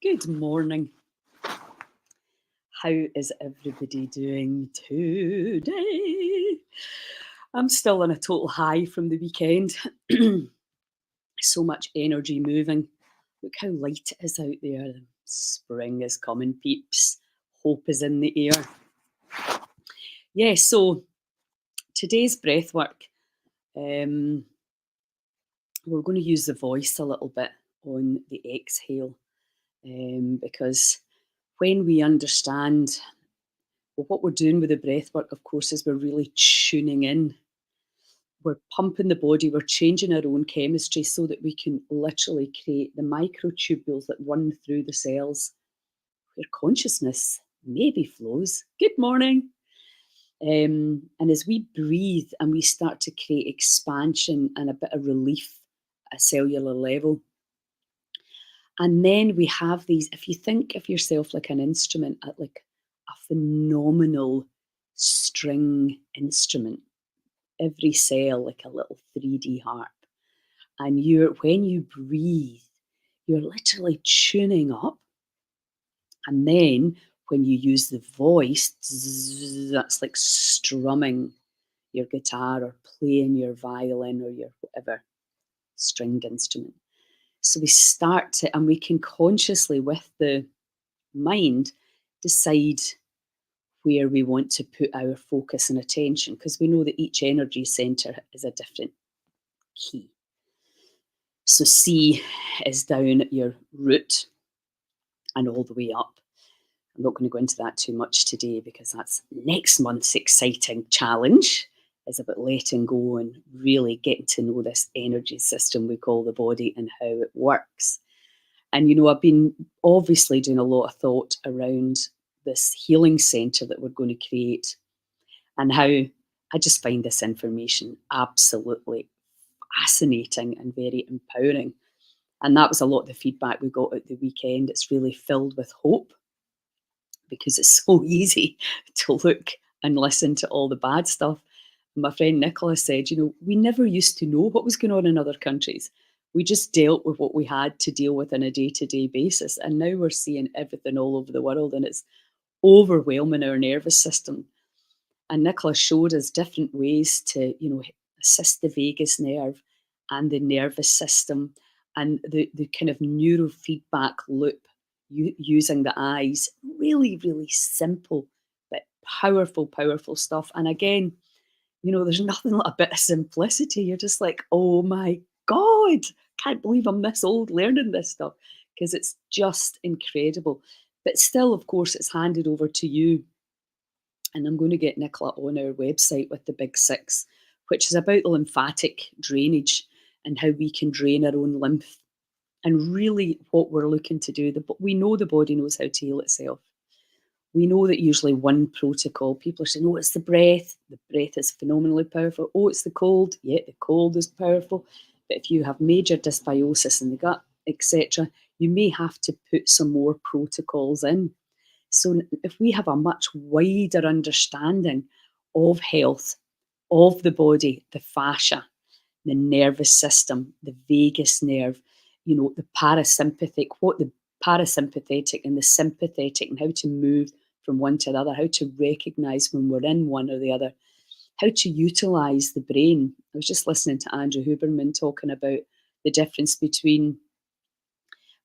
Good morning. How is everybody doing today? I'm still on a total high from the weekend. So much energy moving. Look how light it is out there. Spring is coming, peeps. Hope is in the air. Yeah, so today's breath work, we're going to use the voice a little bit on the exhale because when we understand what we're doing with the breath work, of course, is we're really tuning in. We're pumping the body, we're changing our own chemistry so that we can literally create the microtubules that run through the cells where consciousness maybe flows. Good morning. And as we breathe and we start to create expansion and a bit of relief at a cellular level, and then we have these, if you think of yourself like an instrument, like a phenomenal string instrument, every cell like a little 3D harp. And when you breathe, you're literally tuning up. And then when you use the voice, that's like strumming your guitar or playing your violin or your whatever stringed instrument. So we start to, and we can consciously, with the mind, decide where we want to put our focus and attention, because we know that each energy center is a different key. So C is down at your root and all the way up. I'm not going to go into that too much today because that's next month's exciting challenge. Is about letting go and really getting to know this energy system we call the body and how it works. And, I've been obviously doing a lot of thought around this healing center that we're going to create and how I just find this information absolutely fascinating and very empowering. And that was a lot of the feedback we got at the weekend. It's really filled with hope because it's so easy to look and listen to all the bad stuff. My friend Nicola said, we never used to know what was going on in other countries. We just dealt with what we had to deal with on a day-to-day basis. And now we're seeing everything all over the world and it's overwhelming our nervous system. And Nicola showed us different ways to, assist the vagus nerve and the nervous system and the kind of neurofeedback loop using the eyes. Really, really simple, but powerful stuff. And again, there's nothing like a bit of simplicity. You're just like, oh my God, can't believe I'm this old learning this stuff, because it's just incredible. But still, of course, it's handed over to you. And I'm going to get Nicola on our website with the Big Six, which is about the lymphatic drainage and how we can drain our own lymph. And really what we're looking to do, we know the body knows how to heal itself. We know that usually one protocol, people are saying, oh, it's the breath. The breath is phenomenally powerful. Oh, it's the cold. Yeah, the cold is powerful. But if you have major dysbiosis in the gut, etc., you may have to put some more protocols in. So if we have a much wider understanding of health, of the body, the fascia, the nervous system, the vagus nerve, the parasympathetic, what the parasympathetic and the sympathetic, and how to move from one to the other, how to recognize when we're in one or the other, how to utilize the brain. I was just listening to Andrew Huberman talking about the difference between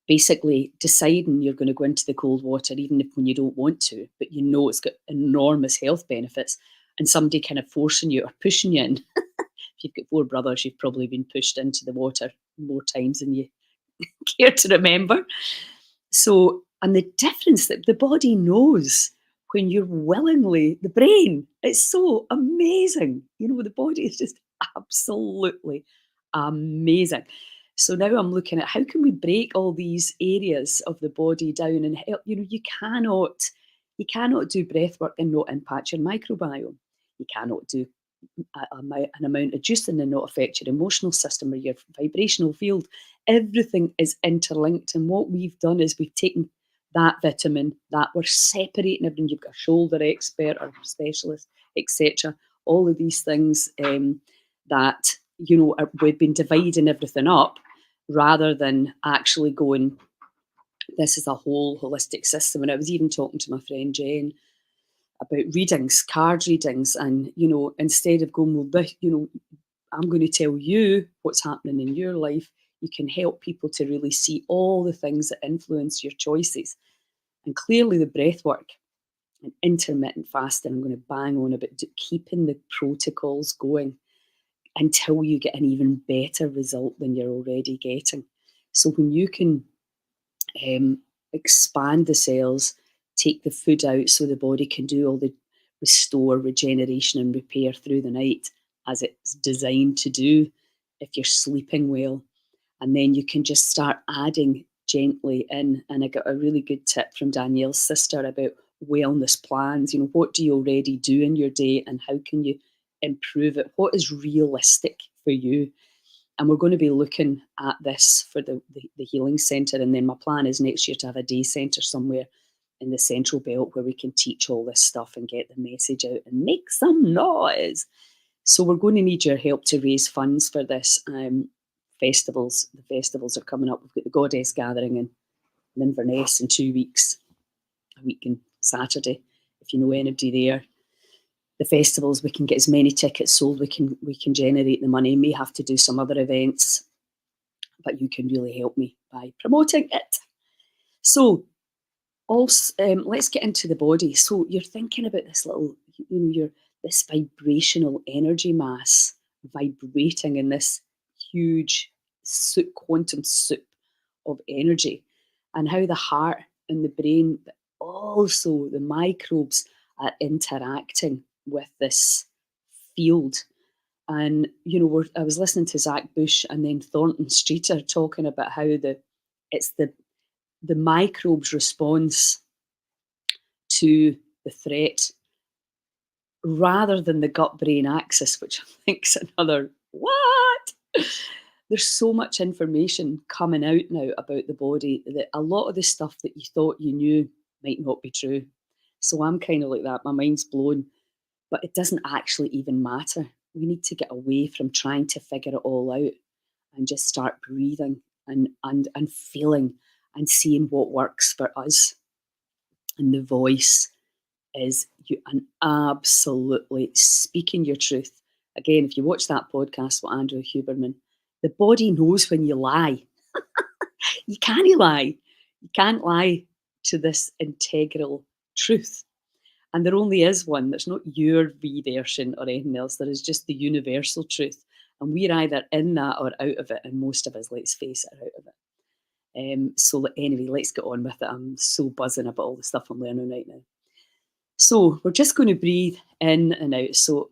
basically deciding you're going to go into the cold water, even if when you don't want to, but it's got enormous health benefits, and somebody kind of forcing you or pushing you in. If you've got 4 brothers, you've probably been pushed into the water more times than you care to remember. So, and the difference that the body knows when you're willingly, the brain, it's so amazing. The body is just absolutely amazing. So now I'm looking at how can we break all these areas of the body down and help. You cannot do breath work and not impact your microbiome. You cannot do an amount of juicing and not affect your emotional system or your vibrational field. Everything is interlinked, and what we've done is we've taken that vitamin, that we're separating everything. You've got a shoulder expert or specialist, etc. All of these things that we've been dividing everything up rather than actually going, This is a whole holistic system. And I was even talking to my friend Jen about readings, card readings, and instead of going, well, I'm going to tell you what's happening in your life, you can help people to really see all the things that influence your choices. And clearly, the breath work and intermittent fasting, I'm going to bang on about keeping the protocols going until you get an even better result than you're already getting. So when you can um, expand the cells, take the food out so the body can do all the restore, regeneration, and repair through the night as it's designed to do if you're sleeping well. And then you can just start adding gently in. And I got a really good tip from Danielle's sister about wellness plans. What do you already do in your day and how can you improve it? What is realistic for you? And we're going to be looking at this for the healing centre. And then my plan is next year to have a day centre somewhere in the central belt where we can teach all this stuff and get the message out and make some noise. So we're going to need your help to raise funds for this. Festivals. The festivals are coming up. We've got the Goddess Gathering in Inverness in 2 weeks, a week on Saturday. If you know anybody there, the festivals, we can get as many tickets sold. We can generate the money. May have to do some other events, but you can really help me by promoting it. So, also, let's get into the body. So you're thinking about this little, this vibrational energy mass vibrating in this huge soup, quantum soup of energy, and how the heart and the brain, but also the microbes are interacting with this field. And I was listening to Zach Bush and then Thornton Streeter talking about how it's the microbes' response to the threat rather than the gut brain axis, which I think is another what? There's so much information coming out now about the body that a lot of the stuff that you thought you knew might not be true. So I'm kind of like that. My mind's blown, but it doesn't actually even matter. We need to get away from trying to figure it all out and just start breathing and feeling and seeing what works for us. And the voice is you and absolutely speaking your truth. Again, if you watch that podcast with Andrew Huberman, the body knows when you lie. You can't lie. You can't lie to this integral truth. And there only is one. There's not your V version or anything else. There is just the universal truth. And we're either in that or out of it. And most of us, let's face it, are out of it. So anyway, let's get on with it. I'm so buzzing about all the stuff I'm learning right now. So we're just going to breathe in and out. So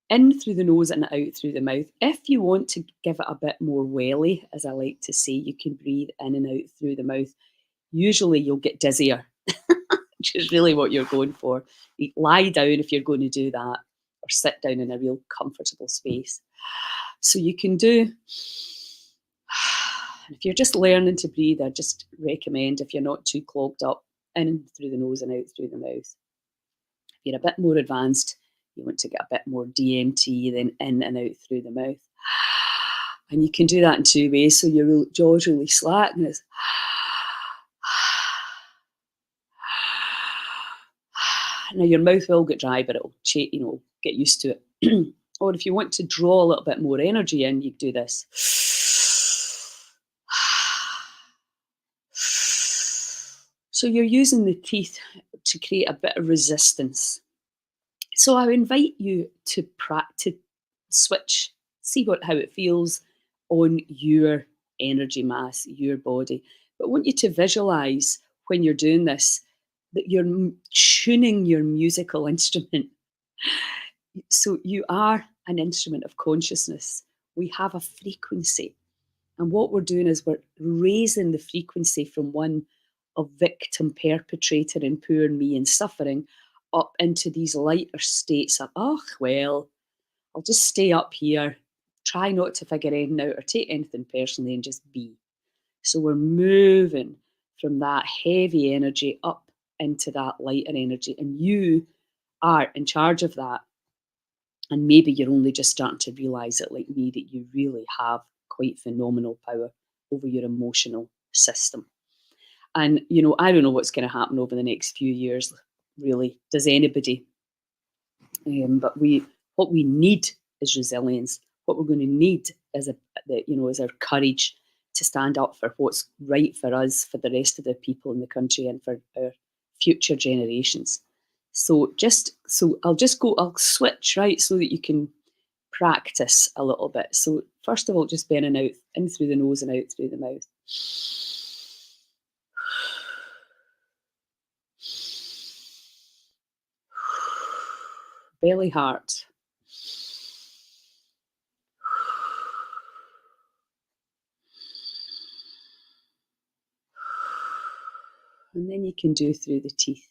in through the nose and out through the mouth. If you want to give it a bit more welly, as I like to say, you can breathe in and out through the mouth. Usually you'll get dizzier, which is really what you're going for. You lie down if you're going to do that, or sit down in a real comfortable space. So you can do, if you're just learning to breathe, I just recommend, if you're not too clogged up, in through the nose and out through the mouth. If you're a bit more advanced, you want to get a bit more DMT, then in and out through the mouth. And you can do that in two ways. So your jaw's really slack and it's now your mouth will get dry, but it'll get used to it. Or if you want to draw a little bit more energy in, you do this. So you're using the teeth to create a bit of resistance. So I invite you to practice, switch, see how it feels on your energy mass, your body. But I want you to visualize when you're doing this that you're tuning your musical instrument. So you are an instrument of consciousness. We have a frequency. And what we're doing is we're raising the frequency from one of victim, perpetrator, and poor me and suffering up into these lighter states of, oh, well, I'll just stay up here, try not to figure anything out or take anything personally and just be. So we're moving from that heavy energy up into that lighter energy. And you are in charge of that. And maybe you're only just starting to realize it, like me, that you really have quite phenomenal power over your emotional system. And, you know, I don't know what's going to happen over the next few years, really. Does anybody? But what we need is resilience. What we're going to need is is our courage to stand up for what's right for us, for the rest of the people in the country, and for our future generations. I'll switch, right, so that you can practice a little bit. So first of all, just burning out in through the nose and out through the mouth. Belly, heart. And then you can do through the teeth.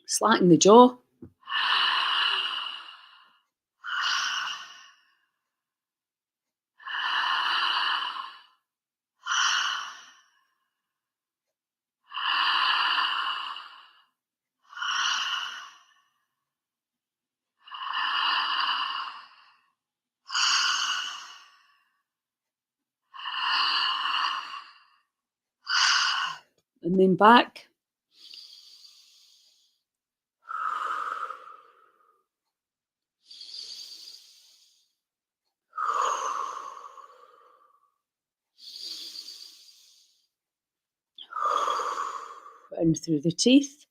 Slacken the jaw. And then back. In through the teeth.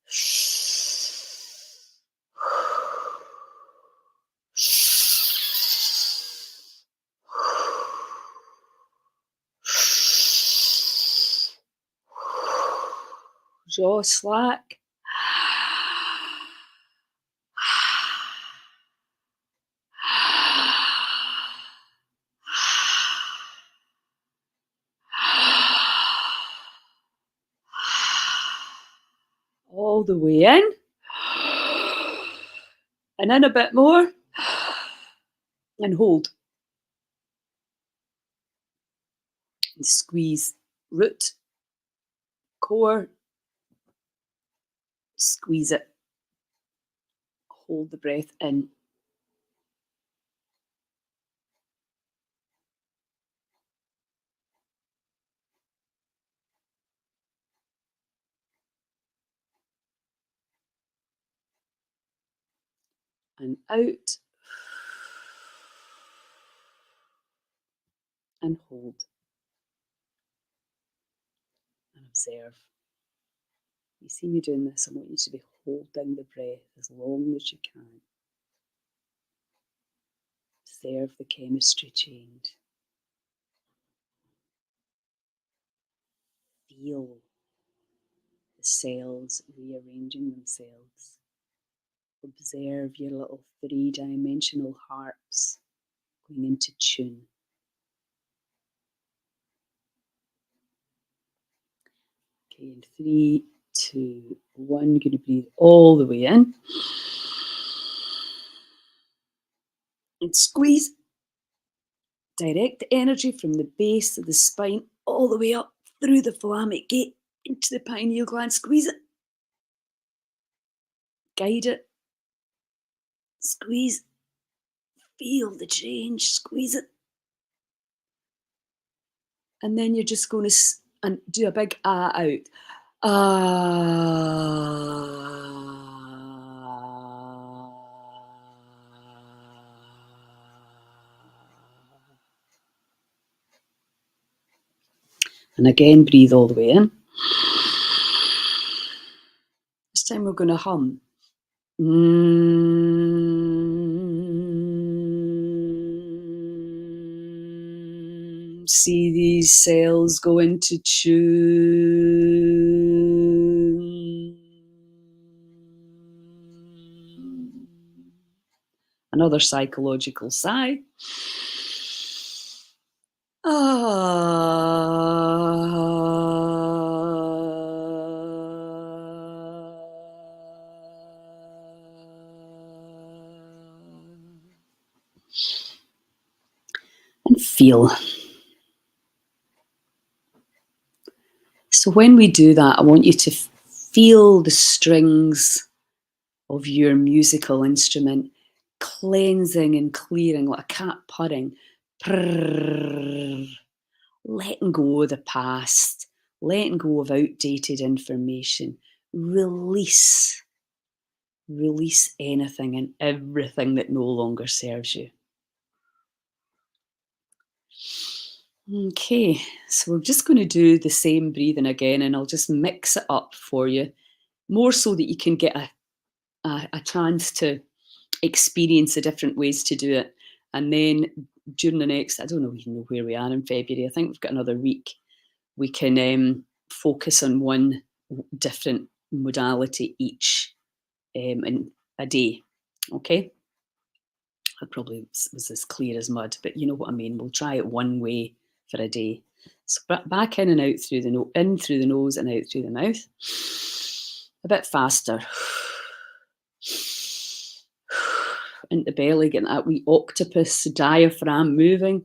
Jaw slack. All the way in. And in a bit more. And hold. And squeeze root, core. Squeeze it. Hold the breath in. And out. And hold. And observe. You see me doing this, I want you to be holding the breath as long as you can. Observe the chemistry change. Feel the cells rearranging themselves. Observe your little three-dimensional harps going into tune. Okay, in 3, 2, 1, you're going to breathe all the way in. And squeeze. Direct the energy from the base of the spine all the way up through the thalamic gate into the pineal gland. Squeeze it. Guide it. Squeeze. Feel the change. Squeeze it. And then you're just going to do a big ah out. Ah. And again, breathe all the way in. This time we're going to hum. See these cells go into tune. Another psychological sigh. Ah. feel. So when we do that, I want you to feel the strings of your musical instrument cleansing and clearing like a cat purring. Prrrr. Letting go of the past, letting go of outdated information. Release anything and everything that no longer serves you. Okay, so we're just going to do the same breathing again, and I'll just mix it up for you, more so that you can get a chance to experience the different ways to do it. And then during the next, I don't know even know where we are in February, I think we've got another week, we can focus on one different modality each in a day, okay? I probably was as clear as mud, but you know what I mean. We'll try it one way for a day. So back in and out through the nose, in through the nose and out through the mouth. A bit faster. Into the belly, getting that wee octopus diaphragm moving.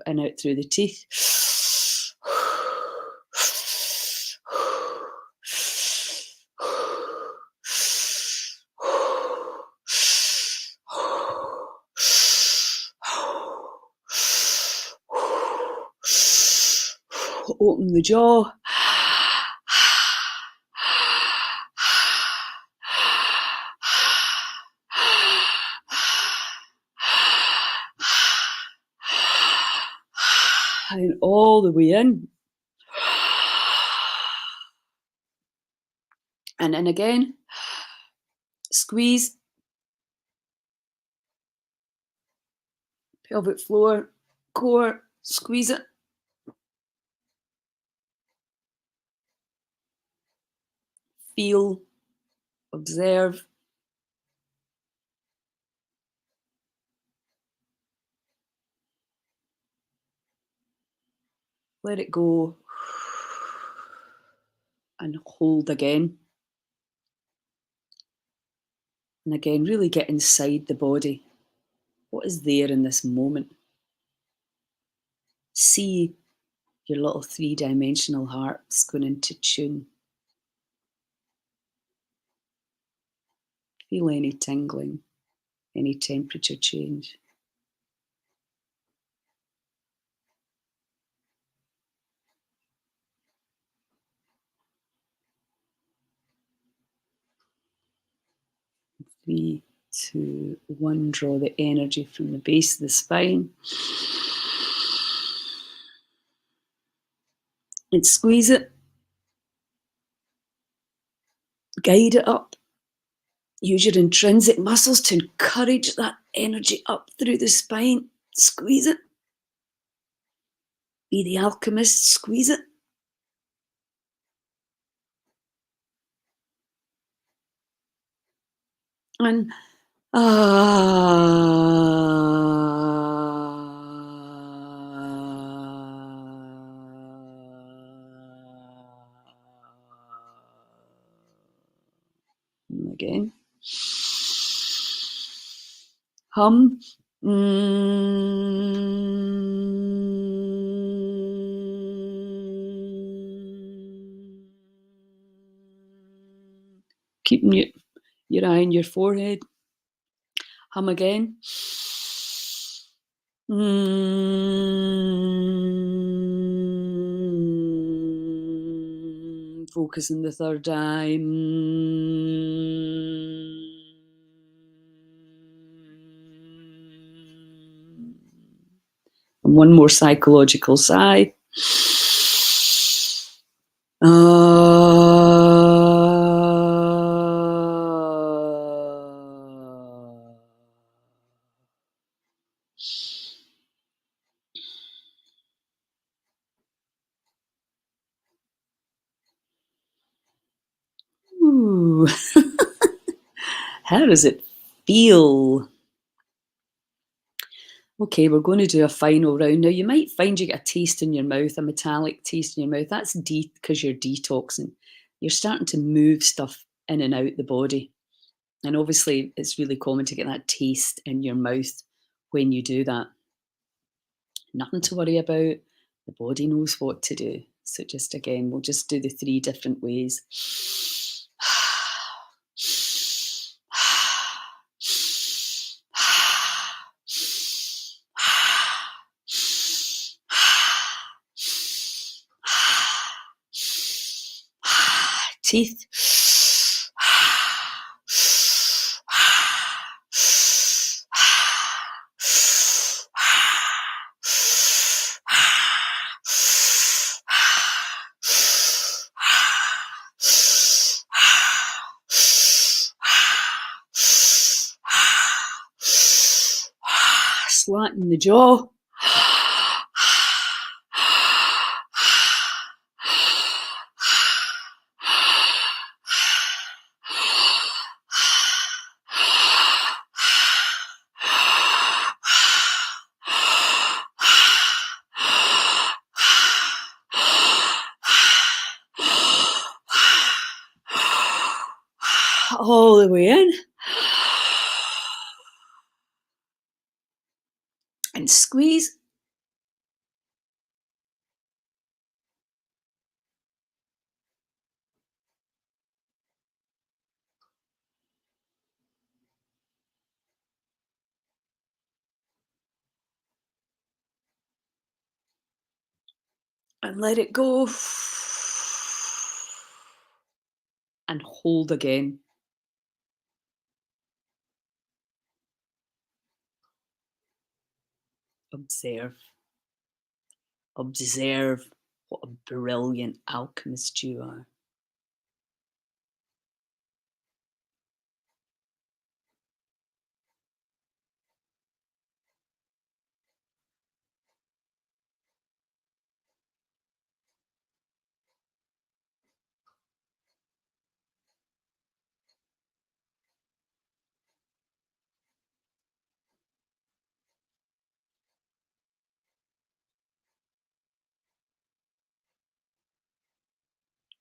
And out through the teeth. Open the jaw. And all the way in. And in again. Squeeze. Pelvic floor, core, squeeze it. Feel, observe. Let it go. And hold again. And again, really get inside the body. What is there in this moment? See your little 3-dimensional hearts going into tune. Feel any tingling, any temperature change. Three, 2, 1, draw the energy from the base of the spine. And squeeze it. Guide it up. Use your intrinsic muscles to encourage that energy up through the spine. Squeeze it. Be the alchemist, squeeze it. And again. Hum. Keeping your eye on your forehead. Hum again. Focus on the third eye. And one more psychological sigh. Ooh. How does it feel? Okay, we're going to do a final round. Now, you might find you get a taste in your mouth, a metallic taste in your mouth. That's because you're detoxing. you're starting to move stuff in and out the body. And obviously, it's really common to get that taste in your mouth when you do that. Nothing to worry about. The body knows what to do. So just again, we'll just do the 3 different ways. Teeth. Slacken the jaw. All the way in. And squeeze. And let it go. And hold again. Observe. Observe what a brilliant alchemist you are.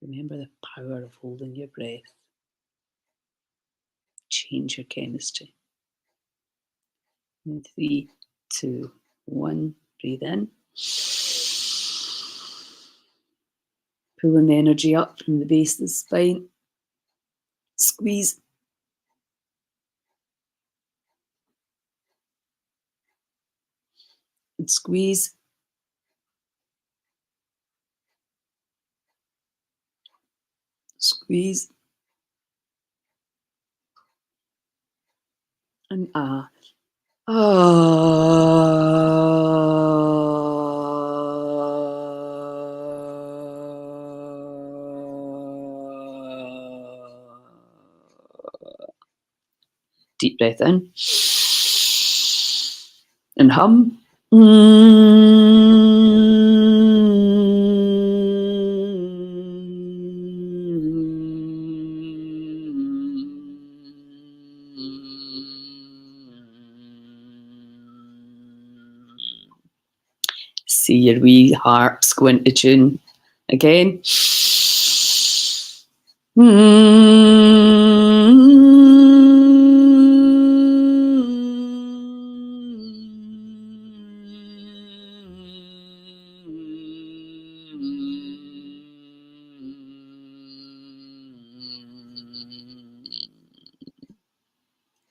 Remember the power of holding your breath. Change your chemistry. In 3, 2, 1, breathe in. Pulling the energy up from the base of the spine. Squeeze. And squeeze. Squeeze. And ah. Deep breath in. And hum. See your wee harps go into tune again.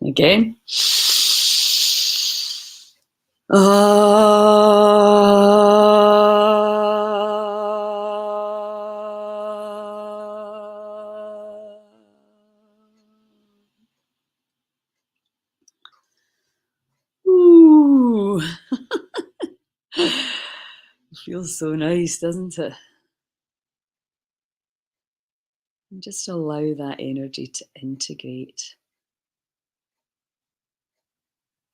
Again. Ooh. Feels so nice, doesn't it? And just allow that energy to integrate.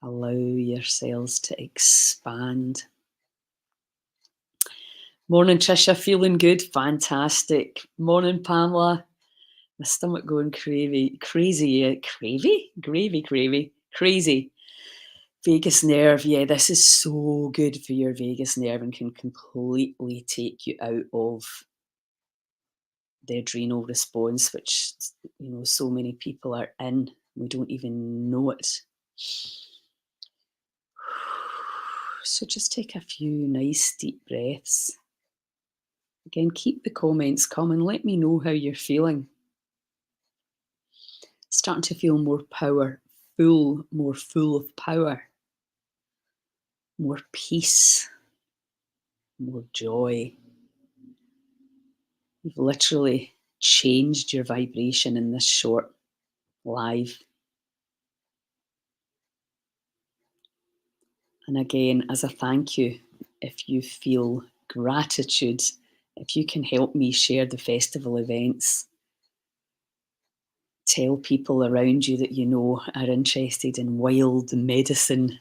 Allow your cells to expand. Morning, Trisha. Feeling good? Fantastic. Morning, Pamela. My stomach going crazy. Crazy. Crazy. Vagus nerve. Yeah, this is so good for your vagus nerve and can completely take you out of the adrenal response, which so many people are in. We don't even know it. So just take a few nice deep breaths. Again, keep the comments coming. Let me know how you're feeling. Starting to feel more powerful, more full of power, more peace, more joy. You've literally changed your vibration in this short live. And again, as a thank you, if you feel gratitude, if you can help me share the festival events, tell people around you that you know are interested in wild medicine,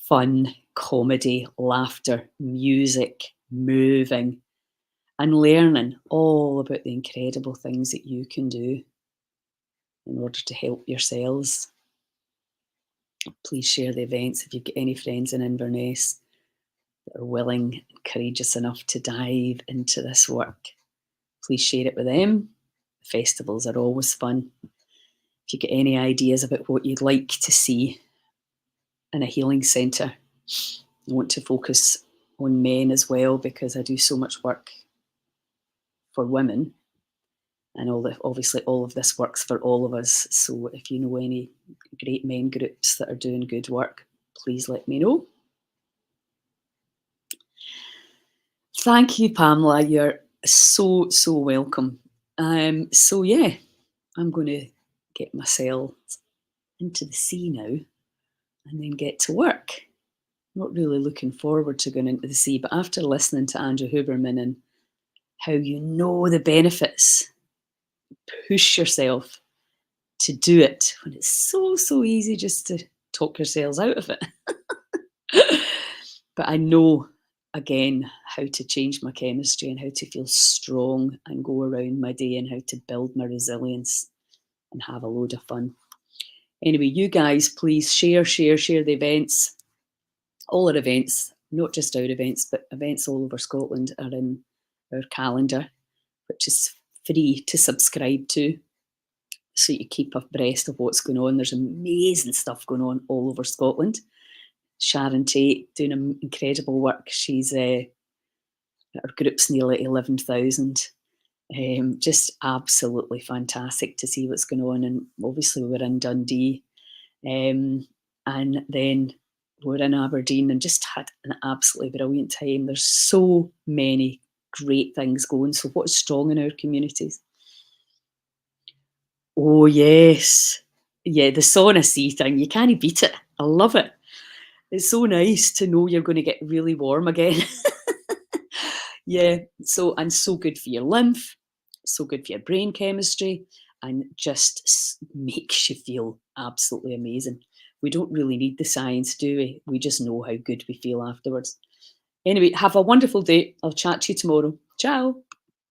fun, comedy, laughter, music, moving, and learning all about the incredible things that you can do in order to help yourselves. Please share the events if you've got any friends in Inverness that are willing and courageous enough to dive into this work. Please share it with them. The festivals are always fun. If you get any ideas about what you'd like to see in a healing centre, I want to focus on men as well because I do so much work for women, and obviously all of this works for all of us. So if you know any great men groups that are doing good work, please let me know. Thank you, Pamela. You're so welcome. So yeah, I'm going to get myself into the sea now and then get to work. Not really looking forward to going into the sea, but after listening to Andrew Huberman and how you know the benefits, push yourself to do it when it's so easy just to talk yourselves out of it. But I know, again, how to change my chemistry and how to feel strong and go around my day and how to build my resilience and have a load of fun. Anyway, you guys, please share the events. All our events, not just our events, but events all over Scotland are in our calendar, which is free to subscribe to, so you keep abreast of what's going on. There's amazing stuff going on all over Scotland. Sharon Tate doing incredible work. She's her group's nearly 11,000. Just absolutely fantastic to see what's going on. And obviously we're in Dundee, and then we're in Aberdeen, and just had an absolutely brilliant time. There's so many great things going. So what's strong in our communities? Oh yes, yeah, the sauna sea thing. You can't beat it. I love it. It's so nice to know you're going to get really warm again. Yeah, so good for your lymph, so good for your brain chemistry, and just makes you feel absolutely amazing. We don't really need the science, do we? We just know how good we feel afterwards. Anyway, have a wonderful day. I'll chat to you tomorrow. Ciao.